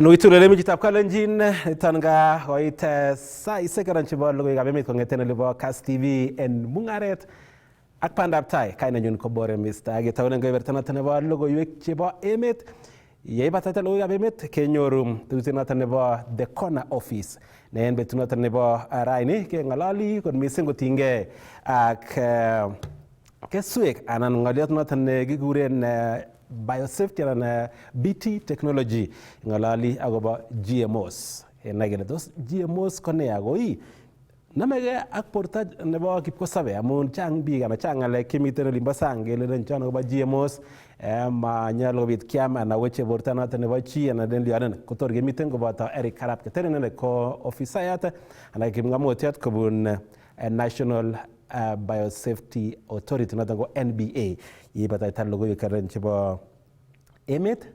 Nuitulele mijitab kalenjin tanga koit saisiek anan chebo logoiwekab emet kong'eten olebo Kass TV en Mungaret ak Bandaptai. Kainenyu ko Bore Mr. Ketounen kebeberta noton nebo logoiwek chebo emet. Yeibataita logoiwekab emet kenyoru tuguset noton nebo The Corner Office. Ne en betut noton nebo raini keng'ololi kot missing kotinygei ak keswek anan ng'oliot noton nekikuren biosafety anan BT technology ng'ololi akobo GMOs. Kenai kele tos GMOs ko ne akoi namegei ak borto nebo kipkosobe amun chang biik anan chang ng'alek chemiten olimbo sang kelelen chon akobo GMOs manyolu kobit kiam anan weche borto noton nebo chi anan den lyonen kotor kemiten koboto Eric Karab Keter inendet ko ofisayat anan kipng'omotiot kobun National Biosafety Authority noton ko NBA. Yibataita logoiwek karen chebo emet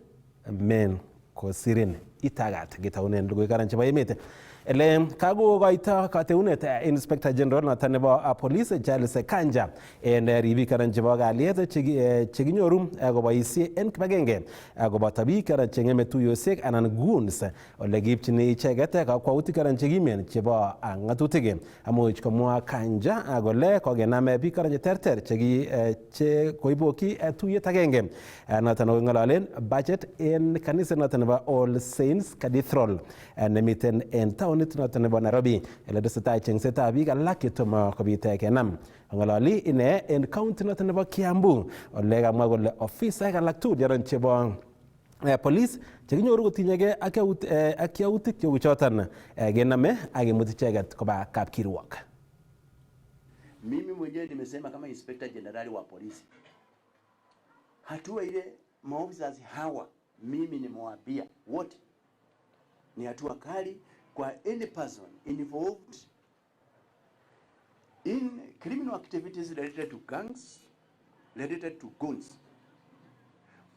men kosirin itagat getaunen logoiwek karen chebo emet. Ele kakokoito kateunet Inspector General noton nebo Police Charles Kanja en ribik karen chebo kalyet chekinyoru koboisie en kibagenge koboto biik karen cheng'eme tuyosiek anan goons ole kiipchini icheket kakwautik karen chekimen chebo ng'atutik. Amuch komwa Kanja kole kokenam biik karen cheterter che koibokyi tuyet agenge noton ng'ololen budget en kaniset noton nebo All Saints Cathedral nemiten en taonit noton nebo Nairobi. Ele tesetai chengsetab biik alak chetomo kobit kenam. Ng'ololi ine en county noton nebo Kiambu ole kamwa kole ofisaek alak tugul chebo police chekinyoru kotinyegei ak yautik cheu choton kename ak kimut icheket koba kapkirwok. Mimi mwenyewe nimesema kama Inspector General wa polisi, hatua ile maofisa hawa mimi nimewaambia wote ni hatua kali kwa any person involved in criminal activities related to gangs, related to goons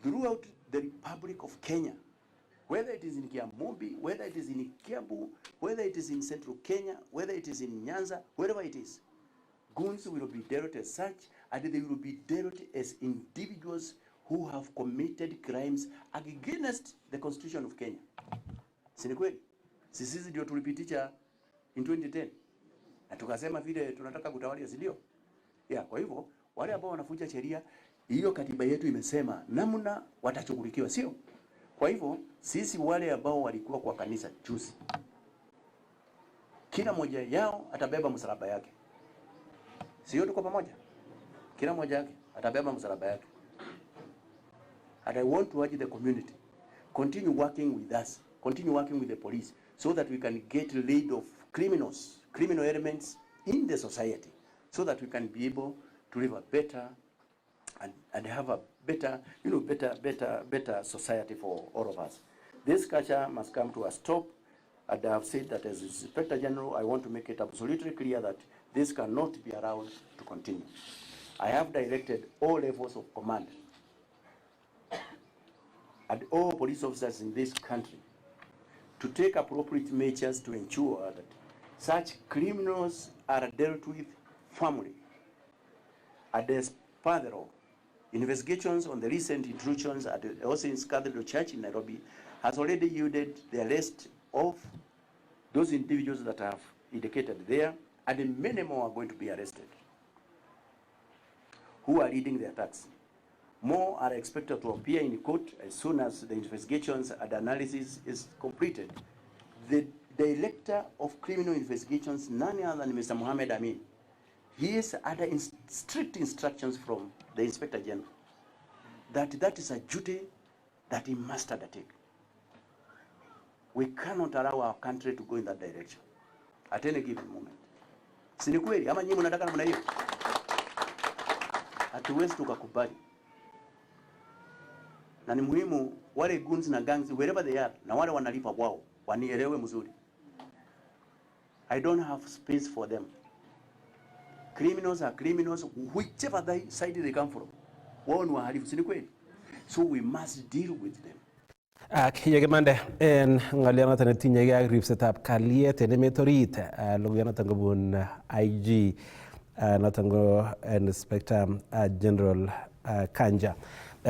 throughout the Republic of Kenya, whether it is in Kiambu, whether it is in Kiambu, whether it is in Central Kenya, whether it is in Nyanza, wherever it is. Goons will be dealt as such, and they will be dealt as individuals who have committed crimes against the Constitution of Kenya. Si ni kweli? Sisi ndio tulipitisha in 2010. Na tukasema vile tunataka kutawalia, si ndio? Yeah, kwa hivyo wale ambao wanafuja sheria, hiyo katiba yetu imesema namna watashughulikiwa, sio? Kwa hivyo sisi wale ambao walikuwa kwa kanisa juzi, kila mmoja yao atabeba msalaba yake. Sio tuko pamoja? Kila mmoja yake atabeba msalaba yake. And I want to urge the community, continue working with us, continue working with the police, so that we can get rid of criminal elements in the society, so that we can be able to live a better and have a better, better society for all of us. This culture must come to a stop, and I have said that as Inspector General, I want to make it absolutely clear that this cannot be allowed to continue. I have directed all levels of command and all police officers in this country to take appropriate measures to ensure that such criminals are dealt with firmly. And as further, investigations on the recent intrusions at the All Saints Cathedral Church in Nairobi has already yielded the arrest of those individuals that have indicated there, and many more are going to be arrested who are leading the attacks. More are expected to appear in court as soon as the investigations and analysis is completed. The Director of Criminal Investigations, none other than Mr. Mohammed Amin, he is under strict instructions from the Inspector General that is a duty that he must undertake. We cannot allow our country to go in that direction at any given moment. Si ni kweli ama nyinyi mnataka namna hiyo? Hatuwezi tukakubali. Na ni muhimu wale goons na gangs wherever they are na wale wanalipa wao wanielewe mzuri. I don't have space for them. Criminals are criminals whichever side they come from. Wao ni wahalifu, si ni kweli? So we must deal with them. Ak yegemande en ng'olionoton netinyegei ak ripsetab kalyet en emet orit logoiyonoton kobun IG noton ko Inspector General Kanja.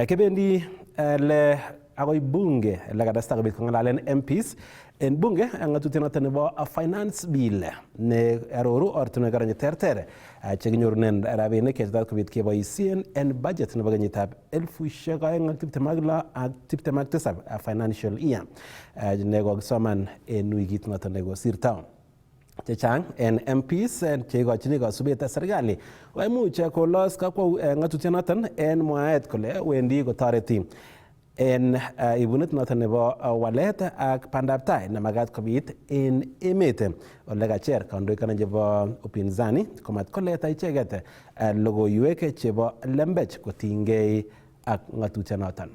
Kebendi le agoi bunge lekadasta kobit kong'alalen MPs en bunge ng'atutiet nebo finance bill ne aroru ortinwek aeng terter chekinyorunen rabinik chetot kobit keboisien en budget nebo kenyitab 2026 ak 27 financial year ne kokisoman en wikit noton nekosirto. Chechang en MPs cheikochini kasubet serikali koimuch kolos kakwau ng'atutiet noton en mwaet kole wendi kotoreti en ibunet noton nebo walet ak bandaptai nemagat kobit en emet ole kacher kandoik chebo upinzani komat koleta icheket logoiwek chebo lembech kotinygei ak ng'atutiet noton.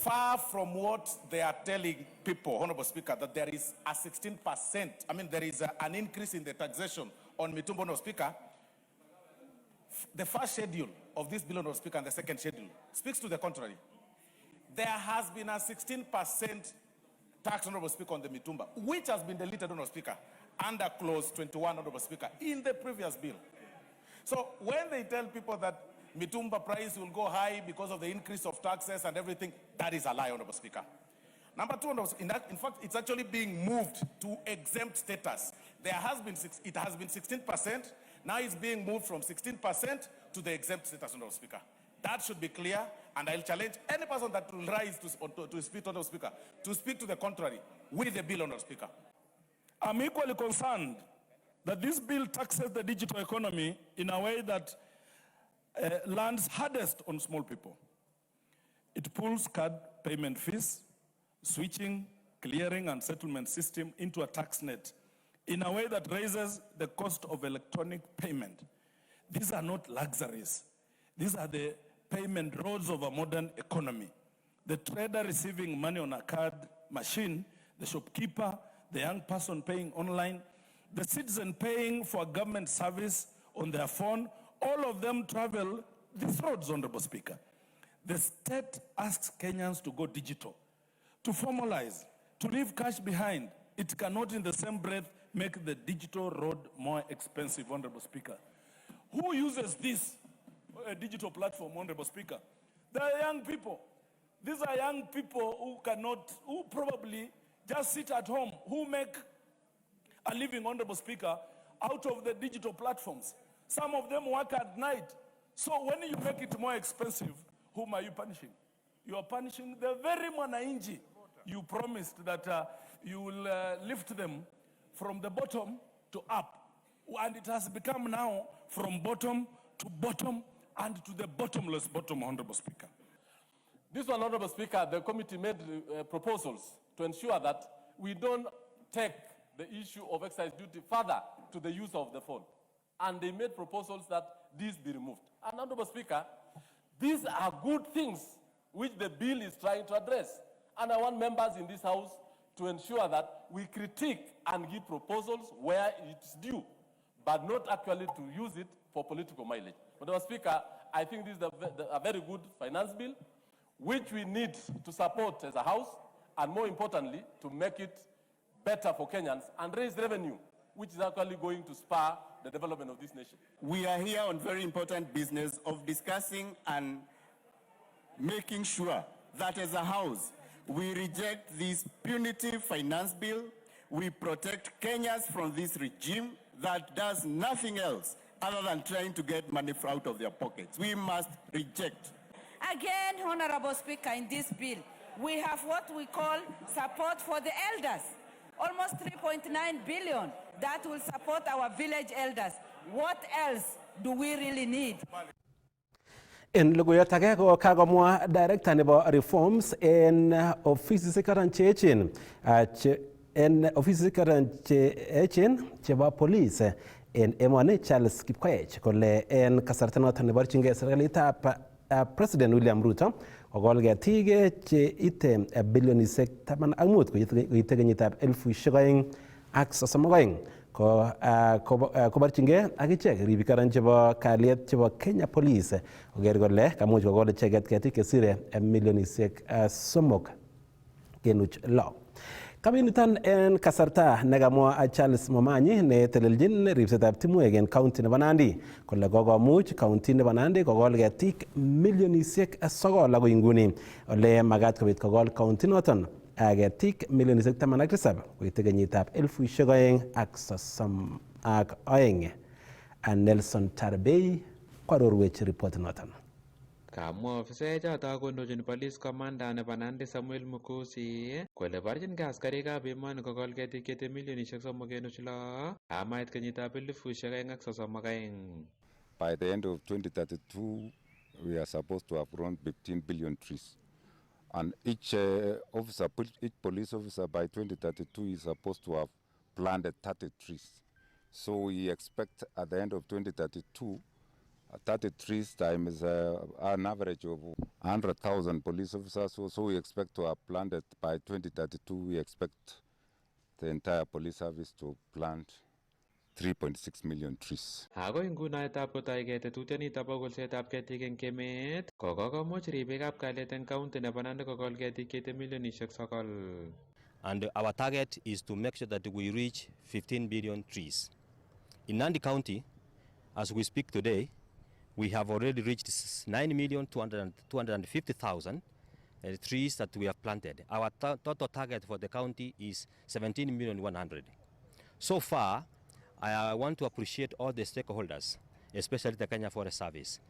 Far from what they are telling people, Honorable Speaker, that there is a 16%, there is an increase in the taxation on Mitumbo, Honorable Speaker. The first schedule of this bill, Honorable Speaker, and the second schedule speaks to the contrary. There has been a 16% tax, Honorable Speaker, on the Mitumba, which has been deleted, Honorable Speaker, under clause 21, Honorable Speaker, in the previous bill. So when they tell people that Mitumba price will go high because of the increase of taxes and everything, that is a lie, Honorable Speaker. Number two, in fact, it's actually being moved to exempt status. It has been 16%. Now it's being moved from 16% to the exempt status, Honorable Speaker. That should be clear, and I'll challenge any person that will rise to speak, Honorable Speaker, to speak to the contrary with the bill, Honorable Speaker. I'm equally concerned that this bill taxes the digital economy in a way that lands hardest on small people. It pulls card payment fees, switching, clearing, and settlement system into a tax net in a way that raises the cost of electronic payment. These are not luxuries. These are the payment roads of a modern economy. The trader receiving money on a card machine, the shopkeeper, the young person paying online, the citizen paying for a government service on their phone, all of them travel these roads, Honorable Speaker. The state asks Kenyans to go digital, to formalize, to leave cash behind. It cannot in the same breath make the digital road more expensive, Honorable Speaker. Who uses this digital platform, Honorable Speaker? They are young people. These are young people who probably just sit at home, who make a living, Honorable Speaker, out of the digital platforms. Some of them work at night. So when you make it more expensive, whom are you punishing? You are punishing the very mwananchi you promised that you will lift them from the bottom to up. And it has become now from bottom to bottom and to the bottomless bottom, Honorable Speaker. This one, Honorable Speaker, the committee made proposals to ensure that we don't take the issue of excise duty further to the use of the phone. And they made proposals that these be removed. And Honorable Speaker, these are good things which the bill is trying to address. And I want members in this House to ensure that we critique and give proposals where it's due, but not actually to use it for political mileage. Honorable Speaker, I think this is a very good finance bill, which we need to support as a House, and more importantly, to make it better for Kenyans and raise revenue, which is actually going to spur the development of this nation. We are here on very important business of discussing and making sure that as a House, we reject this punitive finance bill. We protect Kenyans from this regime that does nothing else other than trying to get money out of their pockets. We must reject. Again, Honorable Speaker, in this bill, we have what we call support for the elders. Almost 3.9 billion that will support our village elders. What else do we really need? En logoiyot age ko kagomwa director nebo reforms en offices karan cheechen chebo police en emoni Charles Kipkoech kole en kasarta noton neborchingei serikalitab President William Ruto kokol ketik che ite bilionishek 15 koite kenyitab 2032 koborchingei akichek ribik karan chebo kalyet chebo Kenya Police koker kole kamuch kokol icheket ketik chesire milionishek 3.6. Kabinitan en kasarta negamwa Charles Momanyi ne teleljin ribsetab timwek en county nebo Nandi kole kokomuch county nebo Nandi kokol ketik milionisiek 9 agoi nguni ole magat kobit kokol county noton ketik milionisiek 87 koite kenyitab 2032. Nelson Tarbei kwarorwech report noton. Kamwa ofisaek chotok kondochin police commander nebo Nandi Samuel Mukusi kole barchin Kass karikab emoni kokol ketik chete milionisiek 3.6 amait kenyitab 2032. By the end of 2032, we are supposed to have grown 15 billion trees. And each police officer by 2032 is supposed to have planted 30 trees. So we expect at the end of 2032, 30 trees times an average of 100,000 police officers. So we expect to have planted by 2032. We expect the entire police service to plant 3.6 million trees. Ako ingunoetab kotoi ketetutionitab kolsetab ketik eng emet, kokomuch ribikab kalyet eng county nebo Nandi kokol ketik chete milionisiek 9. And our target is to make sure that we reach 15 billion trees. In Nandi County, as we speak today, we have already reached 9,250,000 trees that we have planted. Our total target for the county is 17,100,000. So far, I want to appreciate all the stakeholders, especially the Kenya Forest Service.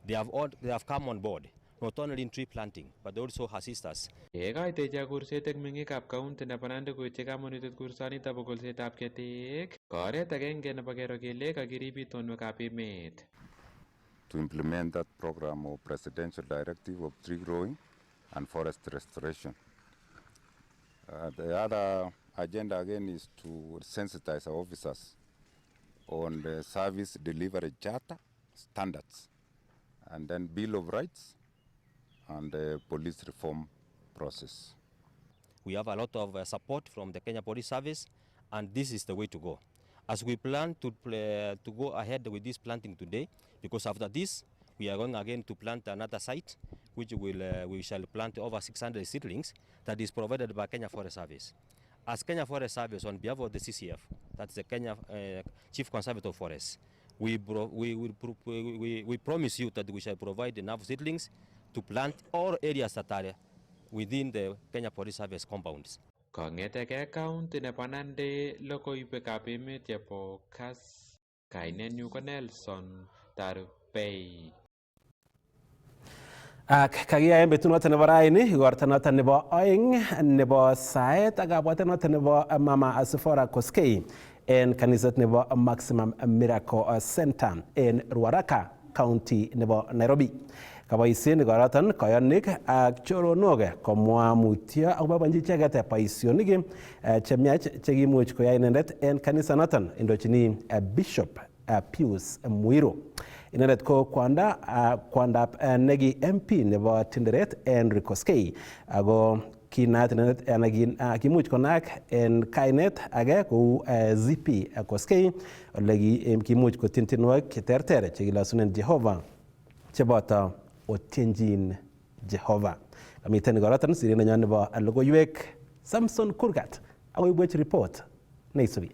They have come on board, not only in tree planting, but they also assist us. Yekoitecha kurset eng meng'ikab county nebo Nandi koityi kamanutiet kursanitab kolsetab ketik, koret agenge nebo kero kele kakirib itonwekab emet. To implement that program of presidential directive of tree growing and forest restoration. The other agenda again is to sensitize our officers on the service delivery charter standards, and then Bill of Rights and the police reform process. We have a lot of support from the Kenya Police Service, and this is the way to go. As we plan to go ahead with this planting today, because after this, we are going again to plant another site, which we shall plant over 600 seedlings that is provided by Kenya Forest Service. As Kenya Forest Service, on behalf of the CCF, that's the Kenya Chief Conservator of Forests, we promise you that we shall provide enough seedlings to plant all areas that are within the Kenya Police Service compounds. Kongeteke county nebo Nandi logoiwekab emet chebo Kass, kainenyu ko Nelson Tarbei. Ak kagiyae betunoton nebo raini igorta noton nebo oeng nebo saet ak kabwatet noton nebo Mama Asifora Koskei en kaniset nebo Maximum Miracle Center en Ruaraka County nebo Nairobi. Kaboisien igoroton koyonik ak choronok komwa mutyo akobo boiboenchi icheket boisionik chemiach chekimuch koyai inendet en kanisanoton indochini Bishop Pius Muiru. Inendet ko kwandab negi MP nebo Tinderet Henry Koskei ako kinaat inendet kimuch konaak en kainet age kou ZP Koskei ole kimuch kotien tienwogik cheterter chekilosunen Jehova cheboto otienjin Jehova. Kamiten igoroton sirindenyon nebo logoiwek Samson Kurgat akoibwech report neisubi.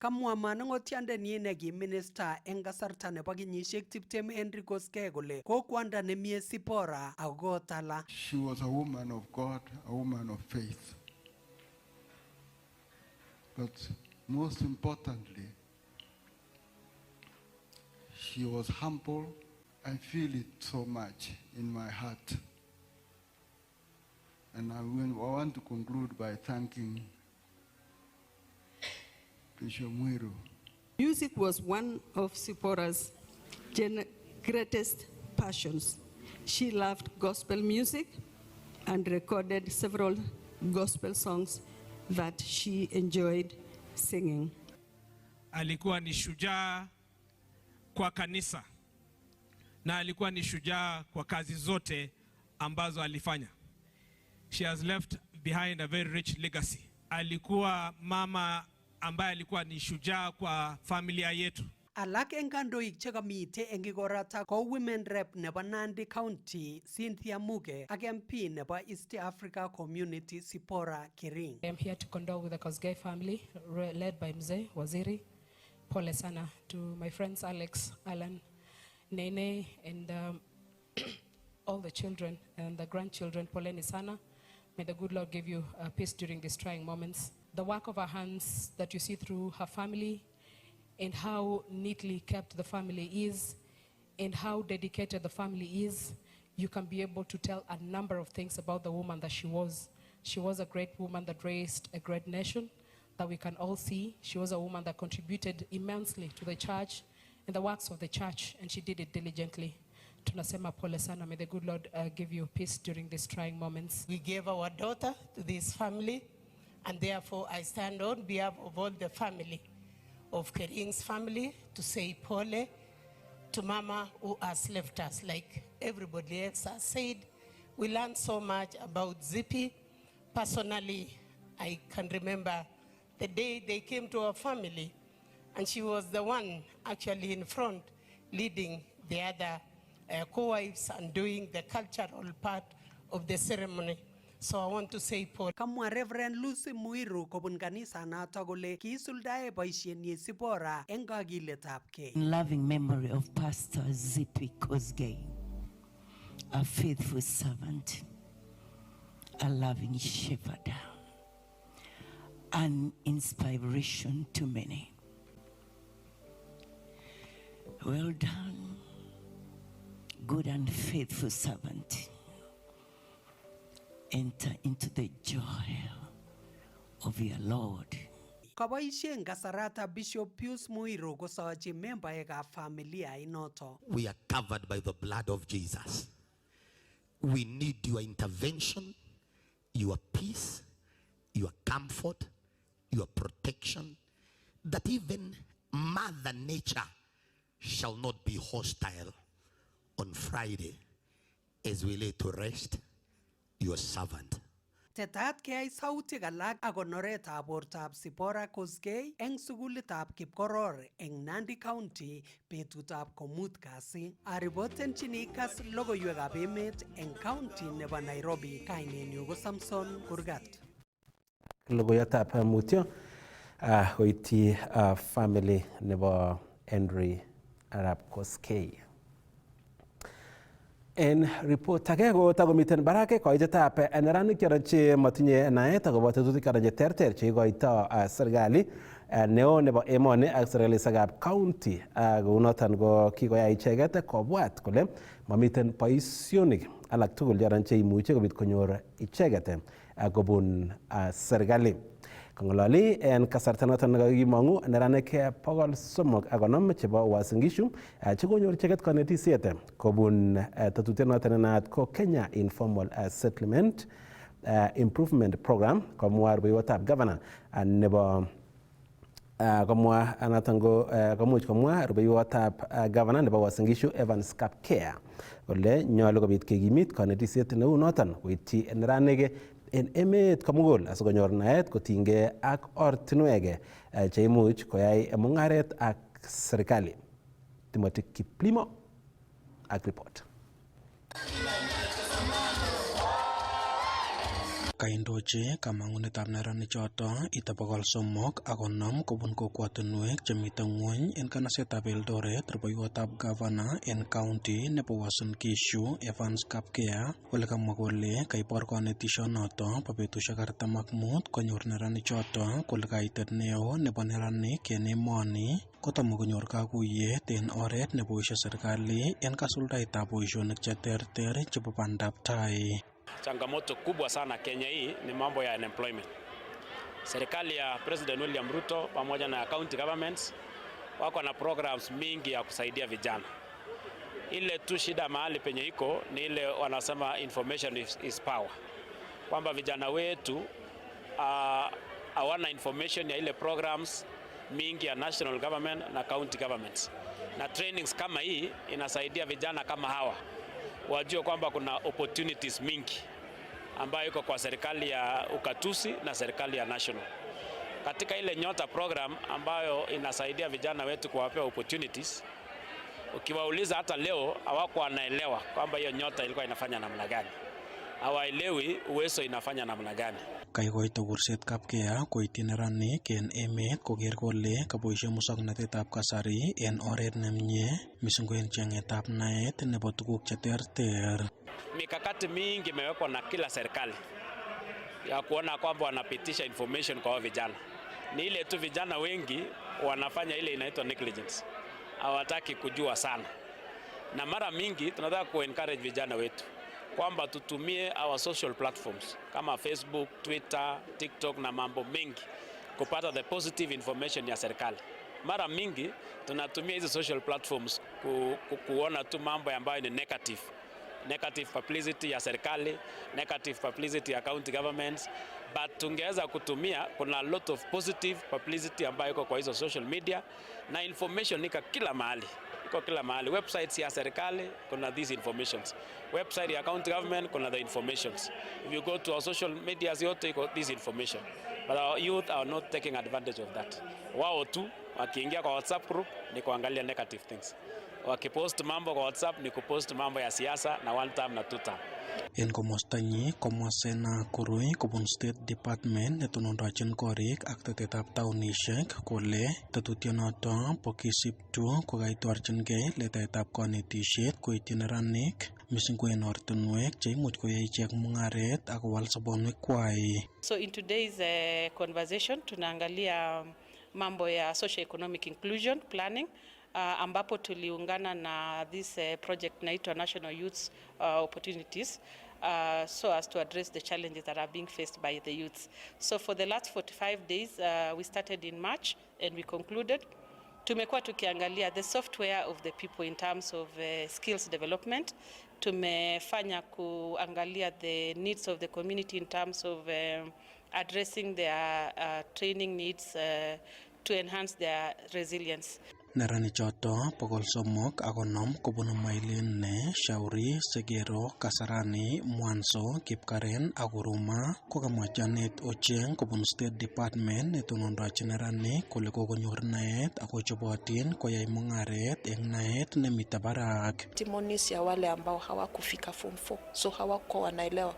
Kamwa manongotiandenyin neki minister eng kasarta nebo kenyisiek 20 Henry Koskei kole ko kwanda nemie Sipora ako tala. She was a woman of God, a woman of faith. But most importantly, she was humble. I feel it so much in my heart. And I want to conclude by thanking Bishop Muiru. Music was one of Sipora's greatest passions. She loved gospel music and recorded several gospel songs that she enjoyed singing. Alikuwa ni shujaa kwa kanisa na alikuwa ni shujaa kwa kazi zote ambazo alifanya. She has left behind a very rich legacy. Alikuwa mama ambaye alikuwa ni shujaa kwa familia yetu. Alak eng kandoik chekamite eng igorata ko Women Rep nebo Nandi County Cynthia Muge ak MP nebo East Africa Community Sipora Kiring. I am here to condole with the Kosgei family led by Mzee Waziri. Pole sana to my friends Alex, Alan, Nene, and all the children and the grandchildren. Poleni sana. May the good Lord give you peace during these trying moments. The work of her hands that you see through her family, and how neatly kept the family is, and how dedicated the family is, you can be able to tell a number of things about the woman that she was. She was a great woman that raised a great nation that we can all see. She was a woman that contributed immensely to the church and the works of the church, and she did it diligently. Tunasema pole sana. May the good Lord give you peace during these trying moments. We gave our daughter to this family, and therefore I stand on behalf of all the family of Kering's family to say pole to Mama who has left us. Like everybody else has said, we learned so much about Zippy. Personally, I can remember the day they came to our family, and she was the one actually in front leading the other co-wives and doing the cultural part of the ceremony. So I want to say Paul. Kamwa Reverend Lucy Muiru kobun kanisa nato kole kiisuldae boisienyi Sipora eng kakiletabkei. In loving memory of Pastor Zippy Kosgei, a faithful servant, a loving shepherd, an inspiration to many. Well done, good and faithful servant. Enter into the joy of your Lord. Kaboisien kasarata Bishop Pius Muiru kosochi membaekab familia inoto. We are covered by the blood of Jesus. We need your intervention, your peace, your comfort, your protection, that even Mother Nature shall not be hostile on Friday as we lay to rest your servant. Tetat keyai sautik alak ak konoretab bortab Sipora Kosgei eng sukulitab Kipkoror eng Nandi County betutab komut kasi. Aripotenchini Kass logoiwekab emet eng county nebo Nairobi. Kainenyu ko Samson Kurgat. Logoiyatab mutyo koityi family nebo Henry Arap Kosgei. En report age ko tagomiten barake koitetab neranik che matinye naet akobo tetutik che terter che ikoito serikali neo nebo emoni ak serikalisekab county kounoton ko kikoyai icheket kobwat kole mamiten boisionik alak tugul che imuche kobit konyor icheket kobun serikali. Kongololi en kasarta noton nekakimong'u neranik 350 chebo Uasin Gishu chekonyor icheket konetisiet kobun tetutiet noton nenaat ko Kenya Informal Settlement Improvement Program, komwa rubeiwotab governor nebo komwa noton ko komuch komwa rubeiwotab governor nebo Uasin Gishu Evans Kapkea kole nyolu kobit kekimit konetisiet neu noton koityi neranik en emet komugul asikonyor naet kotinygei ak ortinwek che imuch koyai mungaret ak serikali. Timothy Kiplimo ak report. Kaindochi kamang'unetab neranik choto ite 350 kobun kokwotinwek chemite ng'wony en kanasetab Eldoret rubeiwotab governor en county nebo Uasin Gishu Evans Kapkea ole kamwa kole kaibor konetisionoto bo betusiek 45 konyor neranik choto kole kaitet neo nebo neranik en emoni kotomo konyor kakuyet en oret neboisie serikali en kasuldaetab boisionik che terter chebo bandaptai. Changamoto kubwa sana Kenya hii ni mambo ya unemployment. Serikali ya President William Ruto pamoja na county governments wako na programs mingi ya kusaidia vijana. Ile tu shida mahali penye iko ni ile wanasema information is power. Kwamba vijana wetu hawana information ya ile programs mingi ya national government na county governments. Na trainings kama hii inasaidia vijana kama hawa wajue kwamba kuna opportunities mingi ambayo iko kwa serikali ya ukatusi na serikali ya national. katika ile Nyota program ambayo inasaidia vijana wetu kuwapea opportunities. Ukiwauliza hata leo hawako wanaelewa kwamba hiyo Nyota ilikuwa inafanya namna gani. Hawaelewi Uwezo inafanya namna gani. Kaikoito kurset kapkea koityi neranik en emet koker kole kaboisie musoknotetab kasari en oret nemie mising ko en cheng'etab naet nebo tuguk cheterter. Mikakati mingi imewekwa na kila serikali ya kuona kwamba wanapitisha information kwa vijana. Ni ile tu vijana wengi wanafanya ile inaitwa negligence. Hawataki kujua sana. Na mara mingi tunataka ku-encourage vijana wetu kwamba tutumie our social platforms kama Facebook, Twitter, TikTok na mambo mengi kupata the positive information ya serikali. Mara mingi tunatumia hizo social platforms kuona tu mambo ambayo ni negative publicity ya serikali, negative publicity ya county governments, but tungeweza kutumia, kuna a lot of positive publicity ambayo iko kwa hizo social media, na information iko kila mahali. Websites ya serikali kuna these informations, website ya county government kuna the informations. If you go to our social media yote iko this information, but our youth are not taking advantage of that. Wao tu wakiingia kwa WhatsApp group ni kuangalia negative things, wakipost mambo kwa WhatsApp ni kupost mambo ya siasa na one time na two time. En komostanyi komwa Sena Kurui kobun State Department netonondochin korik ak tetetab taunishek kole tetutionoto bo kisiptu kokaitorchingei letaetab konetisiet koityi neranik mising ko en ortinwek cheimuch koyai ichek mung'aret ak kowal sobonwekwai. So in today's conversation tunaangalia mambo ya socio-economic inclusion planning, ambapo tuliungana na this project naitwa National Youth Opportunities, so as to address the challenges that are being faced by the youths. So for the last 45 days, we started in March and we concluded. Tumekuwa tukiangalia the software of the people in terms of skills development. Tumefanya kuangalia the needs of the community in terms of addressing their training needs to enhance their resilience. Neranichoto 350 kobunu Mailene, Shauri, Segero, Kasarani, Mwanso, Kipkaren ak Huruma kokamwa Janet Ochieng kobun State Department netonondochin neranik kole kokonyor naet ak kochobotin koyai mung'aret eng naet nemite barak. Testimonies ya wale ambao hawakufika form 4, so hawako wanaelewa,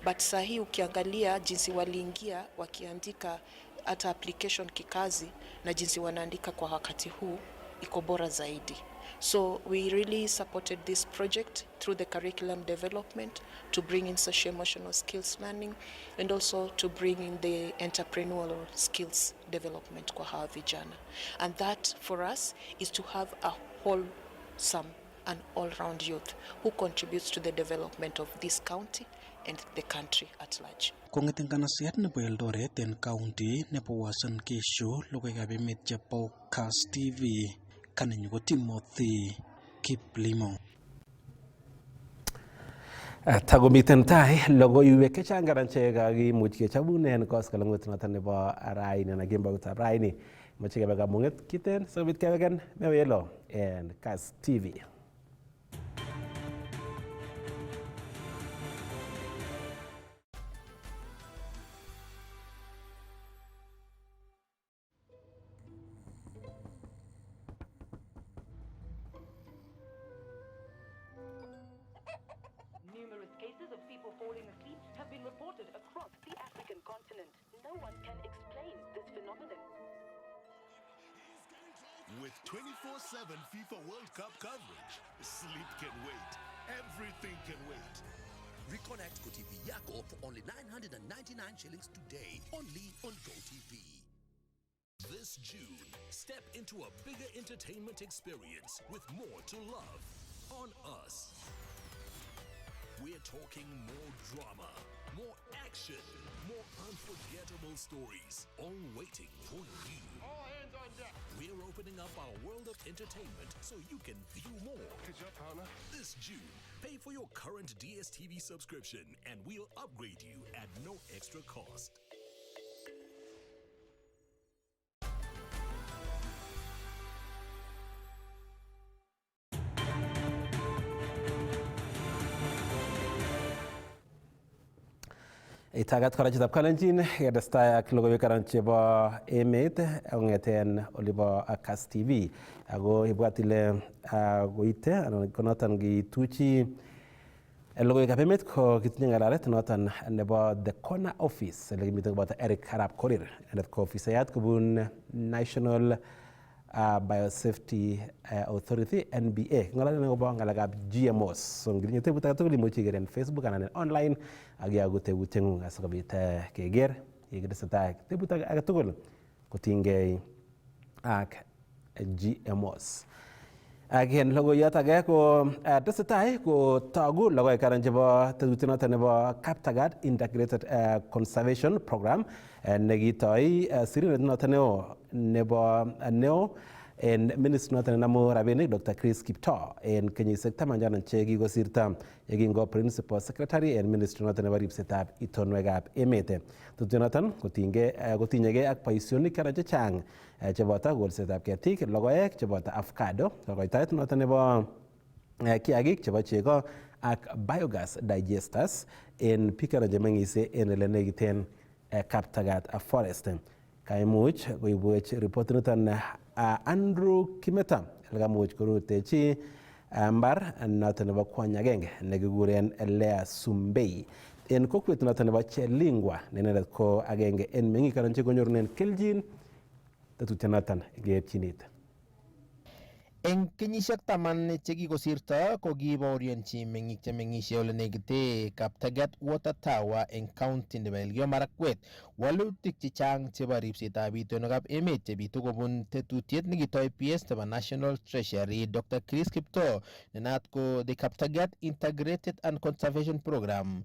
but sahi ukiangalia jinsi waliingia wakiandika hata application kikazi na jinsi wanaandika kwa wakati huu iko bora zaidi. So we really supported this project through the curriculum development to bring in socio-emotional skills learning and also to bring in the entrepreneurial skills development kwa hawa vijana. And that for us is to have a wholesome and all-round youth who contributes to the development of this county and the country at large. Kong'eten kanasiat nebo Eldoret en county nebo Uasin Gishu, logoiwekab emet chebo Kass TV, kanenyu ko Timothy Kiplimo. Tagomiten tai logoiwek chechang karan chekakimuch kechobun en koskoleng'ut noton nebo raini anan kemboutab raini. Moche kebe kamung'et kiten sikobit keweken mewelo en Kass TV. Numerous cases of people falling asleep have been reported across the African continent. No one can explain this phenomenon. With 24/7 FIFA World Cup coverage, sleep can wait. Everything can wait. Reconnect GoTV Yako for only 999 shillings today, only on GoTV. This June, step into a bigger entertainment experience with more to love on us. We're talking more drama, more action, more unforgettable stories, all waiting for you. All hands on deck. We're opening up our world of entertainment so you can view more. This June, pay for your current DSTV subscription and we'll upgrade you at no extra cost. Itagat kora chitab Kalenjin ketestai ak logoiwek karon chebo emet kong'eten olibo Kass TV ako ibwat ile koite anan konoton kituchi logoiwekab emet ko kitinye ng'alalet noton nebo The Corner Office ole kimiten koboto Eric Arap Korir inendet ko ofisayat kobun National Biosafety Authority NBA ng'alalet akobo ng'alekab GMOs so ngitinye tebut agetugul imuche iker en Facebook anan en online ak iyogu tebuteng'ung asikobit keker yetesetai tebut agetugul kotinygei ak GMOs. Ak en logoiyot age ko tesetai ko togu logoek karon chebo tetutiet noton nebo Kaptagat Integrated Conservation Program nekitoi sirindet noton neo en ministry noton nenamu rabinik Dr. Chris Kiptoo en kenyisiek 10 che kikosirto yekingo principal secretary en ministry noton nebo ripsetab itonwekab emet. Tetutiet noton kotinyegei ak boisionik karon chechang cheboto kolsetab ketik, logoek cheboto avocado, kokoitoet noton nebo kiagik chebo chego ak biogas digesters en biik karon chemeng'ise en ele nekiten Kaptagat Forest. Kaimuch koibwech report niton Andrew Kimeta elekamuch korutechi mbar noton nebo kwony agenge nekikuren Lea Sumbei en kokwet noton nebo Chelingwa ne inendet ko agenge en meng'ik karon chekonyorunen keljin tetutiet noton keepchinit. Eng kenyisiek 10 chekikosirto ko kibaorionchi meng'ik chemeng'isie ole nekite Kaptagat Water Tower eng county nebo Elgeyo Marakwet walutik chechang chebo ripsetab itonwekab emet chebitu kobun tetutiet nekitoi PS nebo National Treasury Dr. Chris Kiptoo nenaat ko the Kaptagat Integrated and Conservation Program.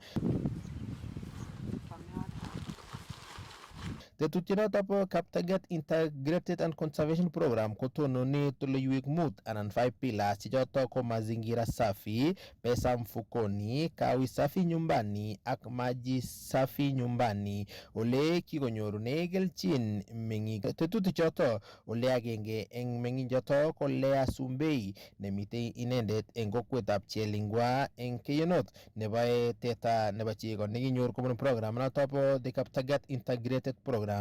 Tetutienoto bo Kaptagat Integrated and Conservation Program kotononi toloiwek 5 anan 5 pillars chechoto ko mazingira safi, pesa mfukoni, kawi safi nyumbani ak maji safi nyumbani ole kikonyorune kelchin meng'ik. Tetutichoto ole agenge eng meng'ichoto ko Lea Sumbei nemitei inendet eng kokwetab Chelingwa eng Keiyo nebo teta nebo chego nekinyor kobun program noto bo the Kaptagat Integrated Program.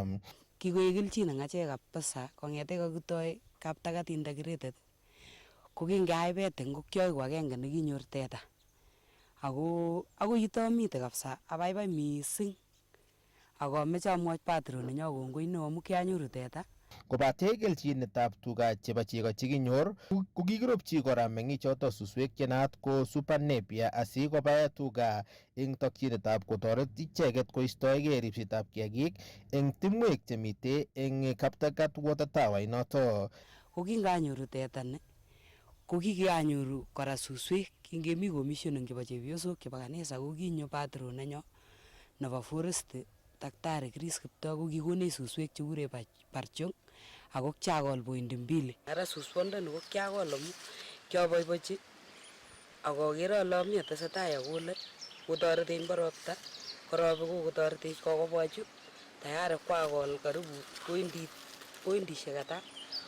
Kikoek kelchin eng achek kabisa kong'ete kakitoi Kaptagat Integrated ko kingeai bet eng ngokiok ko agenge nekinyor teta ako yitomite kabisa abaibai mising akomeche amwochi patron nenyo kongoi neo amu kianyoru teta. Kobate kelchinetab tuga chebo chego chekinyor ko kikiropchi kora meng'ichoto suswek chenaat ko Super Napier asikobae tuga eng tokyinetab kotoret icheket koistoegei ripsetab kiagik eng timwek chemite eng Kaptagat Water Tower inoto. Ko kinganyoru teta ni ko kikanyoru kora suswek kingemi commissioning chebo chepyosok chebo kanisa ko kinyo patron nenyo nebo forest Daktari Chris Kiptoo ko kikonech suswek chekure barchong ako kiakol point 2. Ara suswondoni ko kiakol amu kiaboiboichi akoker ale ami atesetai akole kotoretech ropta korobe kokotoretech kokobwachu tayari kwakol karibu pointishek ata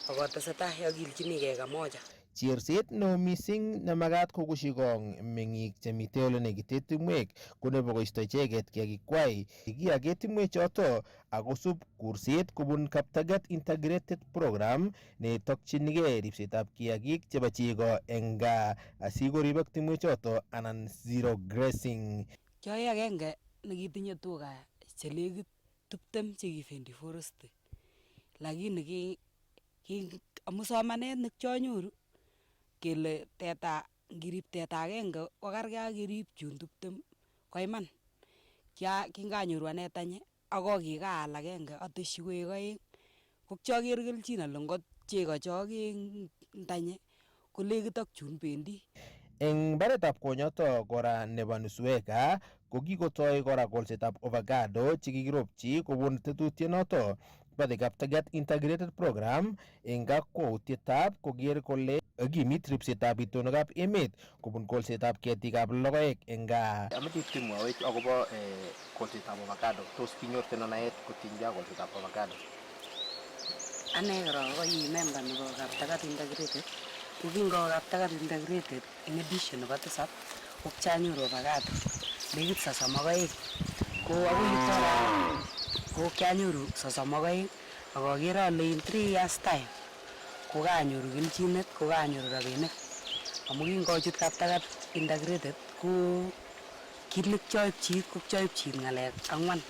akotesetai akilchinigei kamoja. Cherset neo mising nemagat kokushi kong meng'ik chemite ole nekite timwek ko nebo koisto icheket kiagikwai kiage timwek choto akosub kurset kobun Kaptagat Integrated Program netokchinigei ripsetab kiagik chebo chego eng gaa asikoribok timwek choto anan zero grazing. Kiai agenge nekitinye tuga chelekit 20 chekifendi forest lakini amu somanet nekianyoru kele teta ngirip teta agenge kokargei ak kirip chun 20 ko iman kinganyoru ane tanye akokikaal agenge ateshi koek 2 ko kiaker kelchin ale ngot chego choke tanye ko lekit ak chun bendi. Eng baretab konyoto kora nebo nusu eka ko kikotoi kora kolsetab avocado chekikiropchi kobun tetutienoto bo the Kaptagat Integrated Program eng kakwautietab koker kole kimit ripsetab itonwekab emet kobun kolsetab ketikab logoek eng gaa. Ameche timwawech akobo kolsetab avocado. Tos kinyorte naet kotinygei ak kolsetab avocado? Ane korok ko i member nebo Kaptagat Integrated ko kingowe Kaptagat Integrated eng edition nebo 7 ko kianyoru avocado nekit 32 ko ako yutora ko kyanyoru sosom ak oeng ak aker ale in 3 years time ko kanyoru kelchinet ko kanyoru rabinik amu kingochut Kaptagat integrated ko kit nekyoipchi ko kyoipchi ng'alek ang'wan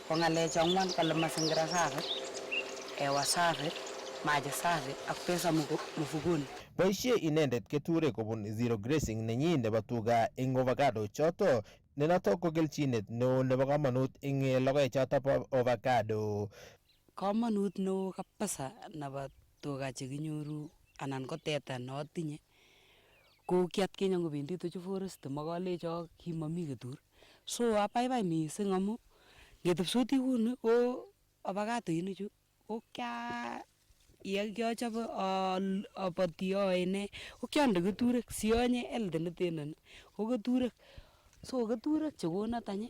ko ng'alechu ang'wan kole mazingira safi, hewa safi, maji safi ak pesa mfukoni. Boisie inendet keturek kobun zero grazing nenyi nebo tuga ing avocado choto ne noto ko kelchinet neo nebo kamanut ing logoek choto bo avocado. Kamanut neo kabisa nebo tuga chekinyoru anan ko teta notinye ko kiatkinye ngobendi tuchu forest makalecho kimami ketur. So abaibai mising amu ngetepsoti kuni ko avocado inichu ko kyochobe abati aene ko kyonde keturek sionye elde netenen ko keturek. So keturek chekona tany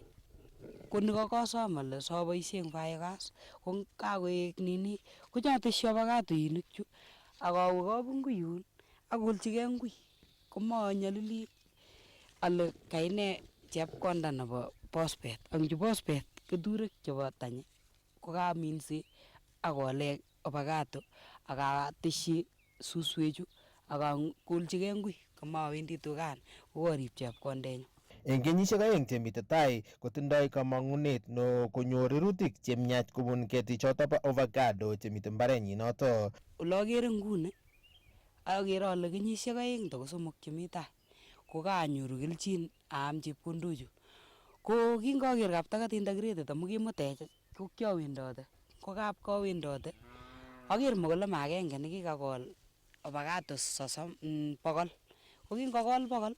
ko nikakosom ale soboisie eng biogas ko kakoek nini ko nyateshi avocado inikchu akawe kabungui yun akolchigei ngui komanyalili ale kaine chepkonda nebo phosphate ak chu phosphate keturek chebo tany ko kaminse akole avocado akateshi suswechu akakolchigei ngui kamawendi tugan kokarib chepkondenyu. Eng kenyisiek aeng chemite tai kotindoi kamang'unet no konyor rirutik chemiach kobun ketichoto bo avocado chemite mbarenyi noto. Ole akere nguni akere ale kenyisiek aeng to somok chemi tai ko kanyoru kelchin aam chepkondochu. Ko kingaker Kaptagat integrated amu kimutech ko kyawendote ko kawendote aker mkulima agenge nekikakol avocado 100 ko kingokol 100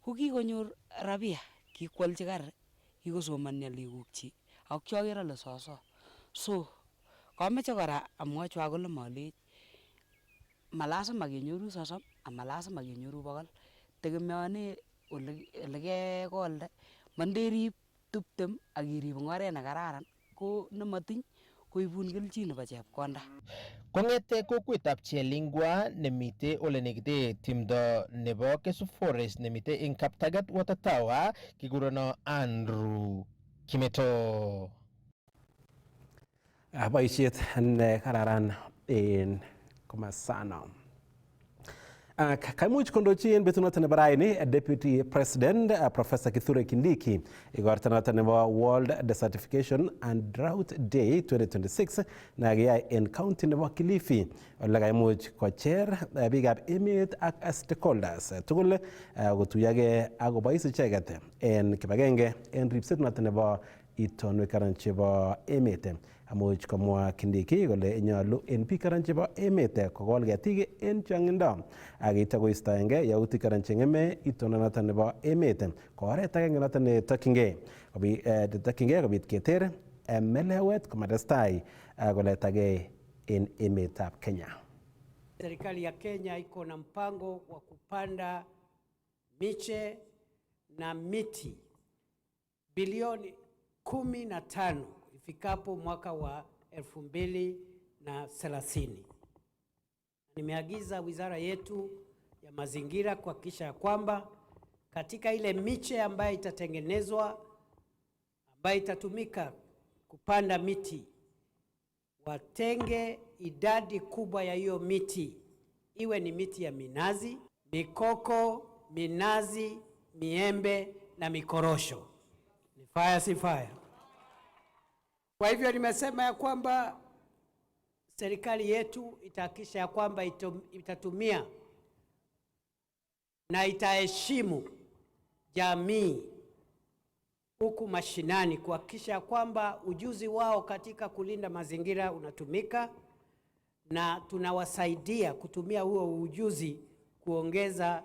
ko kikonyor rabia kikwalchi gari kikosomani alikukchi ak kyaker ale soso. So kameche kora amwochi wakulima alech malasima kenyoru 30 ama lasima kenyoru 100 tegemeane ole kekolde manderib 20 ak irib eng oret nekararan ko nematiny koibun kelchin nebo chepkonda. Kong'ete kokwetab Chelingwa nemite ole nekite timdo nebo Kesu Forest nemite ing Kaptagat Water Tower kikurono Andrew Kimeto. Boisiet ne kararan en komasano. Kaimuch kondochi en betunoto nebo raini Deputy President Professor Kithure Kindiki igorta noto nebo World Desertification and Drought Day 2026 na kiyai en county nebo Kilifi ole kaimuch kocher biikab emet ak stakeholders tugul kotuyage ak kobois icheget en kibagenge en ripset noto nebo itonwek karan chebo emet. Amuch komwa Kindiki kole nyolu en biik karan chebo emet kokol ketik en chang'indo ak ityo koistoenge yautik karan cheng'eme itondo noton nebo emet ko oret agenge noton netokyingei kobit keter melewet komatestai koletagei en emetab Kenya. Serikali ya Kenya iko na mpango wa kupanda miche na miti bilioni 15 ifikapo mwaka wa 2030. Nimeagiza wizara yetu ya mazingira kuhakikisha kwamba katika ile miche ambayo itatengenezwa ambayo itatumika kupanda miti watenge idadi kubwa ya hiyo miti, iwe ni miti ya minazi, mikoko, minazi, miembe na mikorosho. Ni fire si fire? Kwa hivyo nimesema ya kwamba serikali yetu itahakikisha ya kwamba itatumia na itaheshimu jamii huku mashinani kuhakikisha kwamba ujuzi wao katika kulinda mazingira unatumika na tunawasaidia kutumia huo ujuzi kuongeza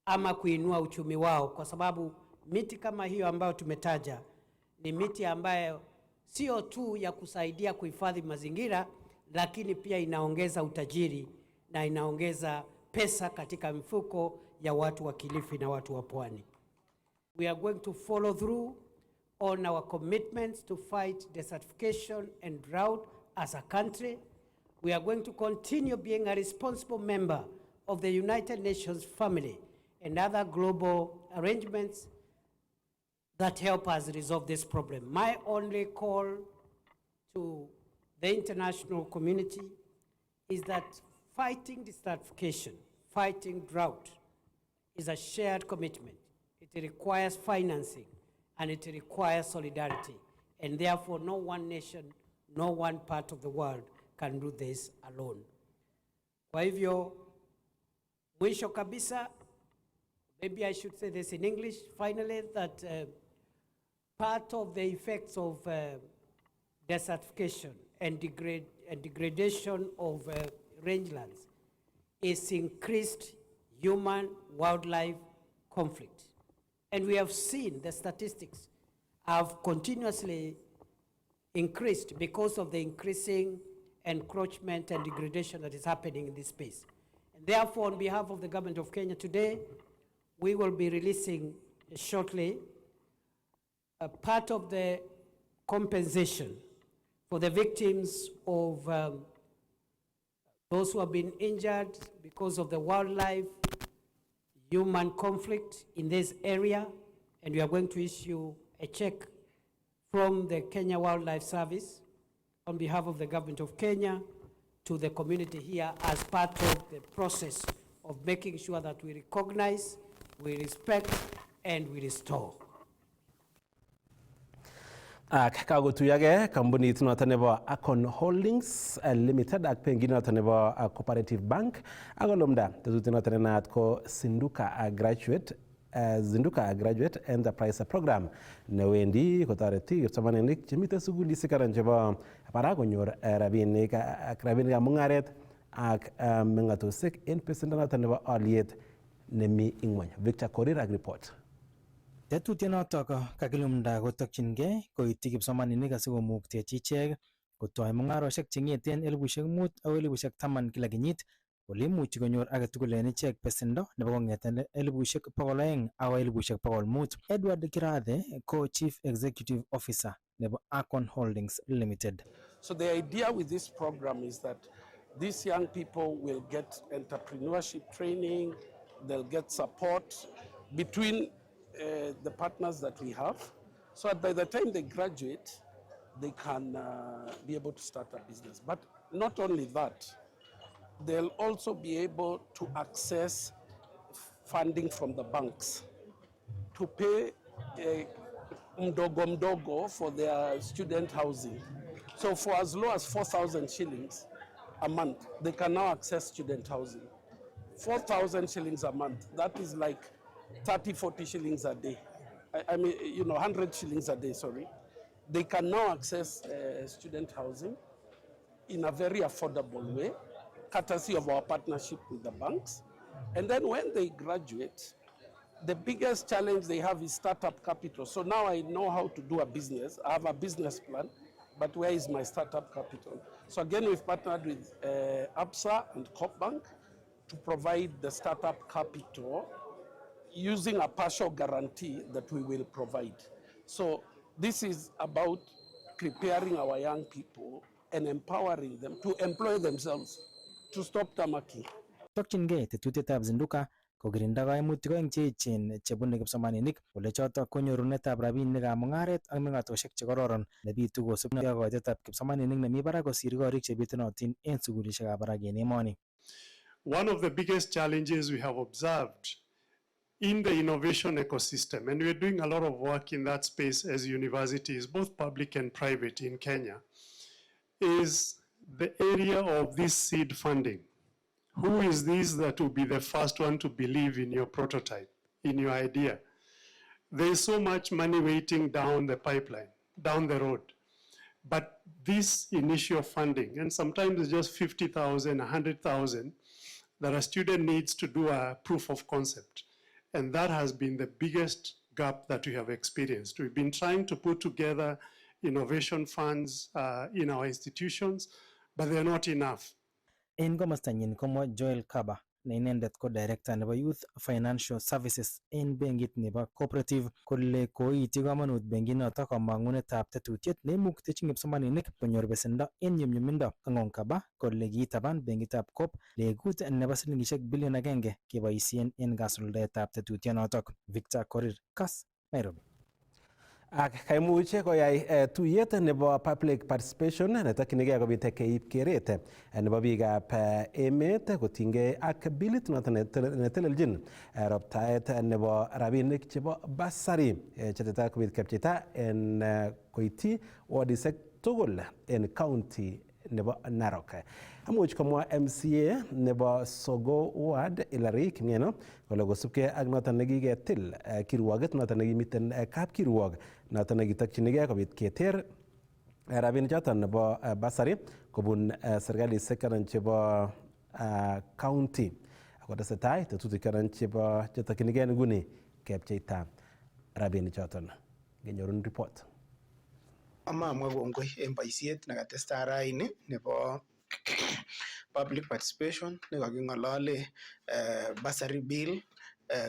ama kuinua uchumi wao, kwa sababu miti kama hiyo ambayo tumetaja ni miti ambayo sio tu ya kusaidia kuhifadhi mazingira, lakini pia inaongeza utajiri na inaongeza pesa katika mifuko ya watu wa Kilifi na watu wa Pwani. We are going to follow through on our commitments to fight desertification and drought as a country. We are going to continue being a responsible member of the United Nations family and other global arrangements that help us resolve this problem. My only call to the international community is that fighting desertification, fighting drought, is a shared commitment. It requires financing and it requires solidarity. And therefore, no one nation, no one part of the world can do this alone. Kwa hivyo, mwisho kabisa, maybe I should say this in English, finally, that part of the effects of desertification and degradation of rangelands is increased human-wildlife conflict. And we have seen the statistics have continuously increased because of the increasing encroachment and degradation that is happening in this space. And therefore, on behalf of the government of Kenya today, we will be releasing shortly a part of the compensation for the victims of those who have been injured because of the wildlife, human conflict in this area, and we are going to issue a check from the Kenya Wildlife Service on behalf of the government of Kenya to the community here as part of the process of making sure that we recognize, we respect, and we restore. Ak kakotuyage kampunit noton nebo Akon Holdings Limited ak benkit noton nebo Cooperative Bank ak olumda tetutik noton nenaat ko Zinduka Graduate Enterprise Program newendi kotoreti kipsomaninik chemiten sugulisiek anan chebo barak konyor rabinikab mungaret ak mengatosiek en besendo noton nebo aliet nemi ingwony. Victor Korir ak report. Tetutiet notok kakilumda kotokyingei koityi kipsomaninik asikomuktechi ichek kotoi mungarosiek chengeten 5,000 akoi 10,000 kila kenyit ole imuchi konyor agetugul en ichek besendo nebo kongeten 200,000 akoi 500,000. Edward Kirathe ko Chief Executive Officer nebo Akon Holdings Limited. So the idea with this program is that these young people will get entrepreneurship training, they'll get support between the partners that we have, so that by the time they graduate, they can be able to start a business. But not only that, they'll also be able to access funding from the banks to pay mdogo for their student housing. So for as low as 4,000 shillings a month, they can now access student housing. 4,000 shillings a month, that is like 30, 40 shillings a day. I mean, 100 shillings a day, sorry. They can now access student housing in a very affordable way, courtesy of our partnership with the banks. And then when they graduate, the biggest challenge they have is startup capital. So now I know how to do a business. I have a business plan, but where is my startup capital? So again, we've partnered with ABSA and Coop Bank to provide the startup capital using a partial guarantee that we will provide. So this is about preparing our young people and empowering them to employ themselves, to stop tamaking. Tokyingei tetutietab Zinduka kokirinda kaimutik oeng cheechen chebune kipsomaninik ole chotok ko nyorunetab rabinikab mungaret ak mengatosiek chekororon nebitu kosubkei ak koitetab kipsomaninik nemi barak kosir korik chebitunotin en sugulisiekab barak en emoni. One of the biggest challenges we have observed in the innovation ecosystem, and we're doing a lot of work in that space as universities, both public and private in Kenya, is the area of this seed funding. Who is this that will be the first one to believe in your prototype, in your idea? There is so much money waiting down the pipeline, down the road. But this initial funding, and sometimes it's just 50,000, 100,000, that a student needs to do a proof of concept. And that has been the biggest gap that we have experienced. We've been trying to put together innovation funds in our institutions, but they're not enough. En komostanyin komwa Joel Kaba ne inendet ko director nebo Youth Financial Services en benkit nebo Cooperative kole koityi komonut benkit notok komangunetab tetutiet neimuktechin kipsomaninik konyor besendo en nyumnyumindo. Kangon Kaba kole kiitaban benkitab Coop legut nebo silingisiek bilion 1 keboisien en kasuldaetab tetutyonotok. Victor Korir, Kass, Nairobi. Ak kaimuche koyai tuyet nebo public participation netokyinigei kobit keib keret nebo biikab emet kotinygei ak bilit noton netelelchin roptaet nebo rabinik chebo basari chetetat kobit kepcheita en koityi wodisiek tugul en county nebo Narok. Amuch komwa MCA nebo Sogo Ward Hilary Kimieno kole kosubkei ak noton nekiketil kirwoget noton nekimiten kapkirwok noton nekitokyinigei kobit keter rabinik choton nebo basari kobun serkalisiek anan chebo county. Akotesetai tetutik anan chebo chetokyinigei nguni kepcheita rabinik choton. Kenyorun report. Amamwa kongoi en boisiet nekatestai raini nebo public participation nekaking'olole basari bill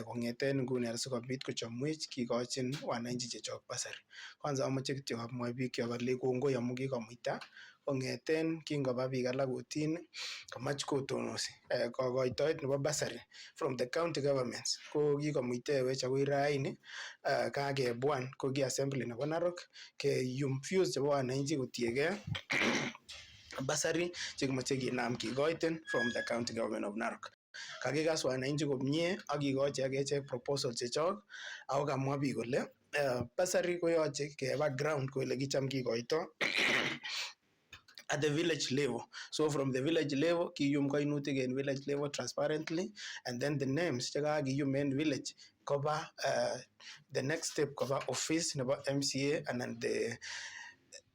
kong'eten nguni asikobit kochomwech kikochin wananchi chechok basari. Kwanza amoche kityo amwoi biik kyok ale kongoi amu kikomuita kong'eten kingoba biik alak kotini komach kotonosi kokoitoet nebo basari from the county governments ko kikomuitewech akoi raini kakebwan ko ki assembly nebo Narok keyum views chebo wananchi kotiegei basari chekimoche kinam kikoiten from the county government of Narok. Kakikas wananchi komie ak kikochi akechek proposal chechok ako kamwa biik kole basari koyoche keba ground ko ole kicham kikoito at the village level. So from the village level, kiyum kainutik en village level transparently, and then the names chekakiyum en village koba the next step koba office nebo MCA and the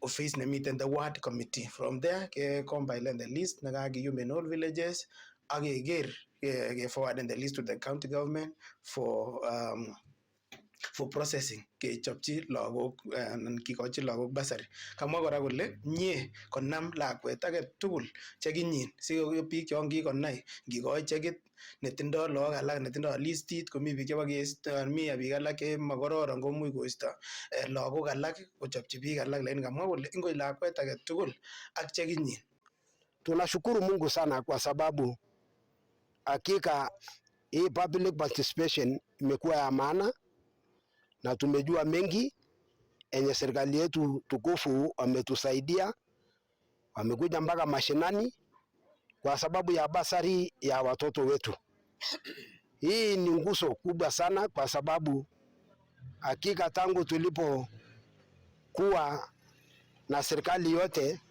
office nemiten the ward committee. From there, ke compile the list nekakiyum en all villages ak keker ke forward the list to the county government for processing kechopchi lagok anan kikochi lagok basari. Kamwa kora kole mie konam lakwet age tugul chekinyin si biik chon kikonai ngikoi chekit netindoi lagok alak netindoi listit komi biik chebo keisto mi biik alak chemakororon komuch koisto lagok alak kochopchi biik alak, lakini kamwa kole ingoi lakwet age tugul ak chekinyin. Tunashukuru Mungu sana kwa sababu hakika hii public participation imekuwa ya maana na tumejua mengi enye serikali yetu tukufu wametusaidia, wamekuja mpaka mashinani kwa sababu ya basari ya watoto wetu. Hii ni nguzo kubwa sana kwa sababu hakika tangu tulipo kuwa na serikali yote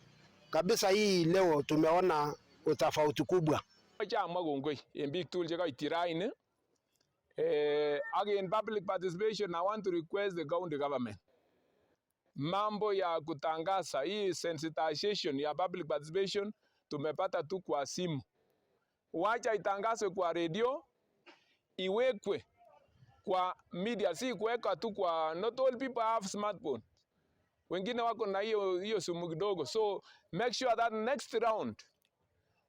kabisa, hii leo tumeona utofauti kubwa. Chamwa kongoi en biik tugul chekaityi raini. Again, public participation, I want to request the county government. Mambo ya kutangaza hii sensitization ya public participation tumepata tu kwa simu. Wacha itangazwe kwa radio, iwekwe kwa media, si kuweka tu kwa, not all people have smartphone. Wengine wako na hiyo simu kidogo. So make sure that next round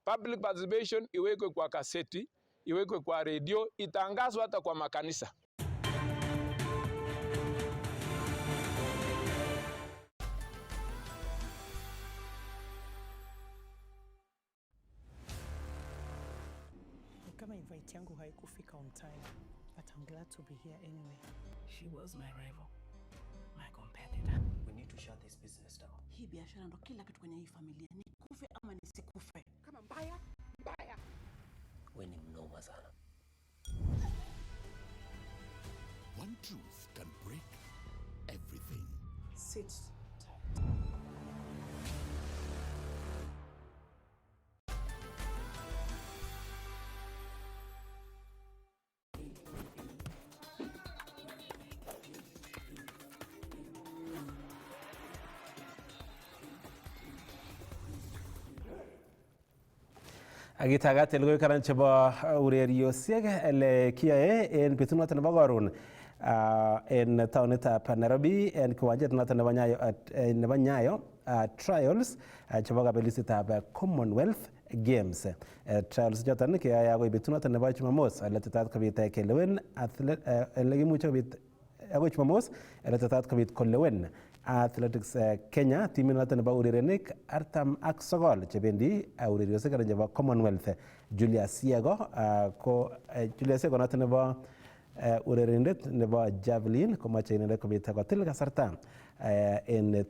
public participation iwekwe kwa kaseti, iwekwe kwa radio, itangazwe hata kwa makanisa. Kama invite yangu haikufika on time, but I'm glad to be here anyway. She was my rival, my competitor. We need to shut this business down. Hii biashara ndo kila kitu kwenye hii familia. Nikufe ama nisikufe. Kama mbaya, mbaya. We ni mnoma sana. One truth can break everything. Sit tight. Agitagat elgoy karan chebo ureriosiek ele kiyae en betut noton nebo koron en taonitab Nairobi en kiwanjet noton nebo Nyayo trials chebo kabelisitab Commonwealth Games. Trials choton keyae agoi betut noton nebo Jumamos ele tetat kobit kelewen ele kimuche kobit agoi Jumamos ele tetat kobit kolewen Athletics Kenya timit noton nebo urerenik 49 chebendi ureriosiek chebo Commonwealth. Julius Yego ko Julius Yego noton nebo urerindet nebo javelin komoche inendet kobit kotil kasarta en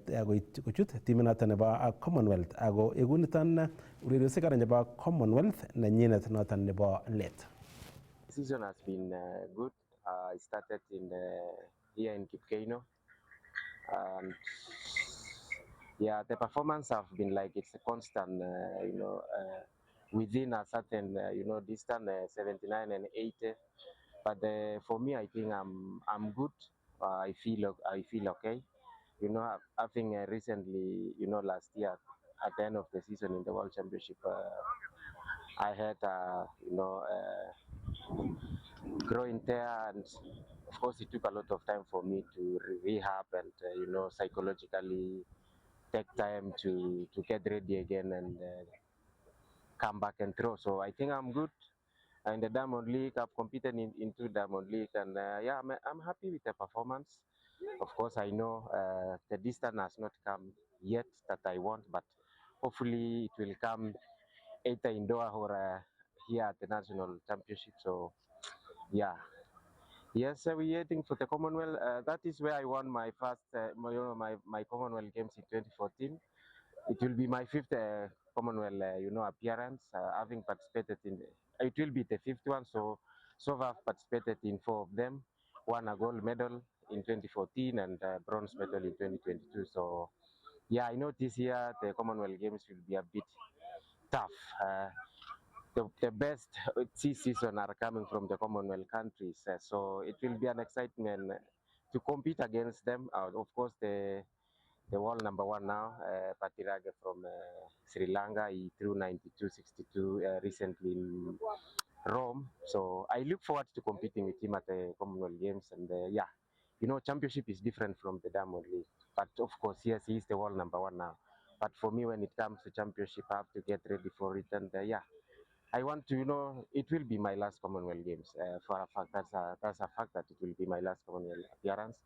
kochut timinoton nebo Commonwealth ako eku niton ureriosiek kora nebo Commonwealth nenyinet noton nebo let. The season has been good. I started here in Kipkeino, and yeah, the performance have been like it's a constant, within a certain, distance, 79 and 80. But for me, I think I'm good. I feel okay. Having recently, last year at the end of the season in the World Championship, I had, growing there, and of course, it took a lot of time for me to rehab and psychologically take time to get ready again and come back and throw. So I think I'm good. In the Diamond League, I've competed in two Diamond League, and yeah, I'm happy with the performance. Of course, I know the distance has not come yet that I want, but hopefully it will come either in Doha or here at the National Championship. So yeah. Yes, we're heading for the Commonwealth. That is where I won my first, my Commonwealth Games in 2014. It will be my fifth Commonwealth, appearance, having participated in. It will be the fifth one. So I've participated in 4 of them. Won a gold medal in 2014 and bronze medal in 2022. So yeah, I know this year the Commonwealth Games will be a bit tough. The best season are coming from the Commonwealth countries, so it will be an excitement to compete against them. Of course, the world number one now, Patirage from Sri Lanka, he threw 92.62 recently in Rome. So I look forward to competing with him at the Commonwealth Games. And yeah, championship is different from the Diamond League. But of course, yes, he's the world number one now. But for me, when it comes to championship, I have to get ready for it. And yeah, I want to, it will be my last Commonwealth Games. For a fact, that's a fact that it will be my last Commonwealth appearance.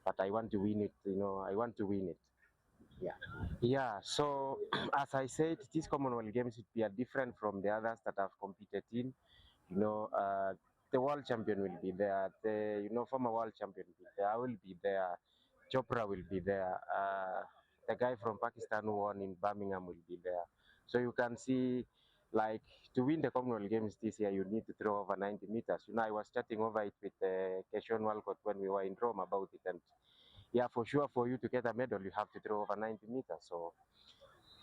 But I want to win it. I want to win it. Yeah. Yeah. So as I said, these Commonwealth Games will be different from the others that I've competed in. The world champion will be there. The former world champion will be there. I will be there. Chopra will be there. The guy from Pakistan who won in Birmingham will be there. So you can see, like, to win the Commonwealth Games this year, you need to throw over 90 meters. I was chatting over it with Keshon Walcott when we were in Rome about it, and yeah, for sure, for you to get a medal, you have to throw over 90 meters. So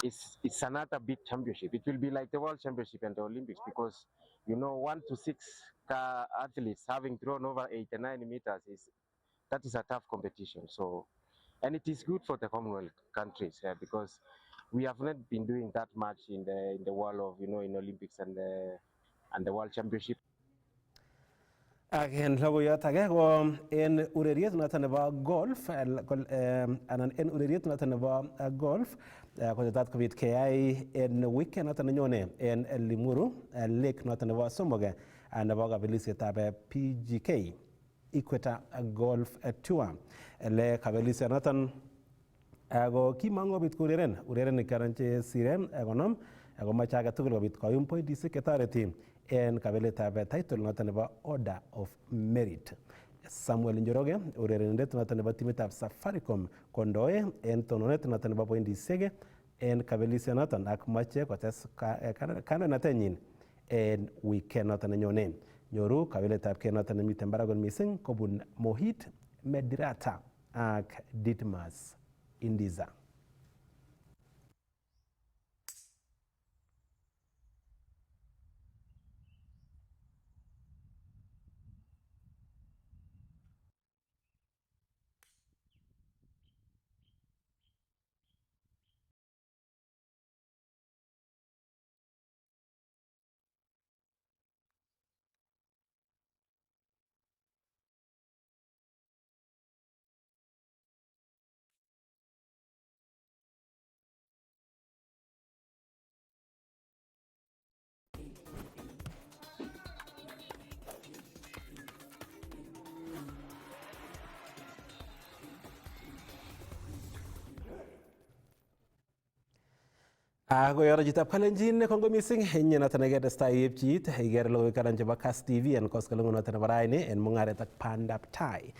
it's another big championship. It will be like the World Championship and the Olympics because 1 to 6 athletes having thrown over 89 meters is a tough competition. So, and it is good for the Commonwealth countries because we have not been doing that much in the world of in Olympics and the World Championship. Ak en logoiyot age ko en ureriet noton nebo golf anan en ureriet noton nebo golf kotetat kobit keyai en weekend noton nenyone en Limuru lake noton nebo somok nebo kabelisietab PGK Equator Golf Tour ele kabelisionoton ako kimong kobit koureren urerenik che sire konom ako moche age tugul kobit koyum pointisiek chetoreti en kabeletab title noton nebo Order of Merit. Samuel Njoroge, urerenindet noton nebo timitab Safaricom, kondoe en tononet noton nebo pointisiek en kabelisionoton ak moche kotes kandoinatenyin en weekend noton nenyone. Nyoru kabeletab ke noton nemiten barak kot missing kobun Mohit Medirata ak Ditmas Indiza. Ako yoro chitab Kalenjin kongo missing enye noton neketestai yepchit iker logoiwek karan chebo Kass TV en koskoleng noton nebo raini en Mungaret ak Bandaptai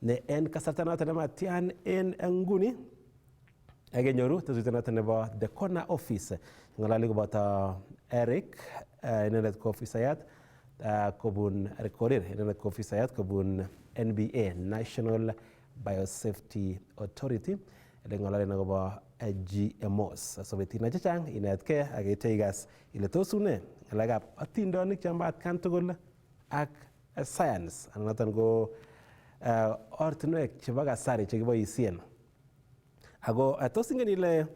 ne en kasarta noton nematyan en nguni akenyoru tetutiet noton nebo The Corner Office ngalali koboto Eric inendet ko ofisayat kobun Korir inendet ko ofisayat kobun NBA National Biosafety Authority ele ngalali akobo GMOs sobetina chechang inetkei ak iteigas ile tos une ngalekab atindonik chombo atkan tugul ak science anan noton ko ortinwek chebo kasari chekiboisien ako tos ingen ile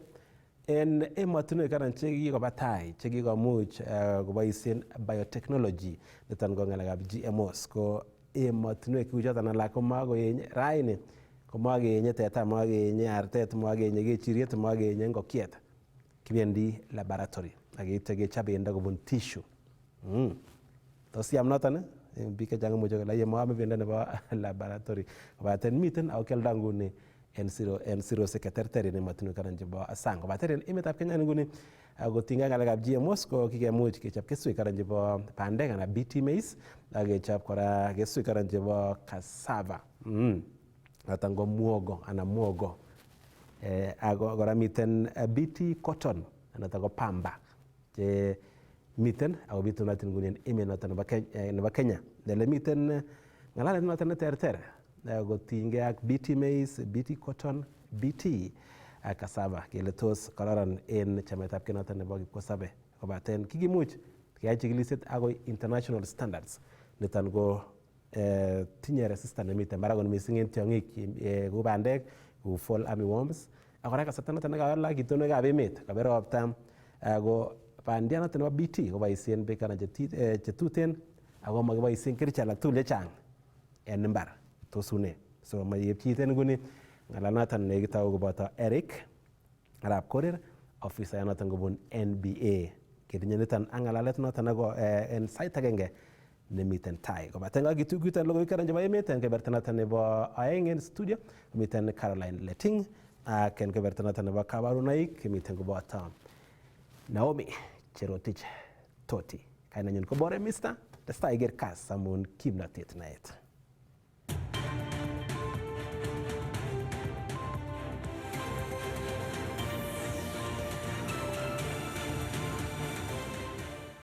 en emotinwek karan chekikoba tai chekikomuch koboisien biotechnology niton ko ngalekab GMOs ko emotinwek choton alak komakoenye raini komakenye teta, makenye artet, makenye kechiriet, makenye ngokiet. Kibendi laboratory ak yeityo kechob bendo kobun tissue. Tos yam noton biik chechang imuche kole yemoame bendo nebo laboratory kobaten miten ako kioldo nguni en sirosiek cheterter en emotinwek karan chebo sang kobaten en emetab Kenya nguni kotinygei ngalekab GMOs ko kikemuch kechob keswek karan chebo bandek anan BT maize ak kechob kora keswek karan chebo cassava. Noton ko muogo anan muogo ako kora miten BT cotton noton ko pamba che miten ako bitunotin nguni en emet noton nebo Kenya nele miten ngalalet noton neterter kotinygei ak BT maize, BT cotton, BT ak cassava kele tos kororon en chametabgei noton nebo kipkosobe kobaten kikimuch keyai chikilisiet akoi international standards niton ko tinye resistance nemiten barak kot missing en tiong'ik kou bandek kou fall armyworms ak kora kasarta noton nekawalak itonwekab emet kabet ropta ako bandiat noton nebo BT koboisien beek karan chetuten ako mokiboisien kerichek alak tugul chechang en imbar tos une so mayepchiten nguni ng'ala noton nekitou koboto Eric arap Korir ofisayat noton kobun NBA ketinye niton ak ng'alalet noton en sait agenge nemiten tai kobaten kakitukuiton logoiwek karan chebo emet en keberta noton nebo aeng en studio komiten Caroline Leting ak en keberta noton nebo kabarunoik komiten koboto Naomi Cherotich Toti kainenyin ko Bore Mr. testai iker Kass amun kimnotet naet.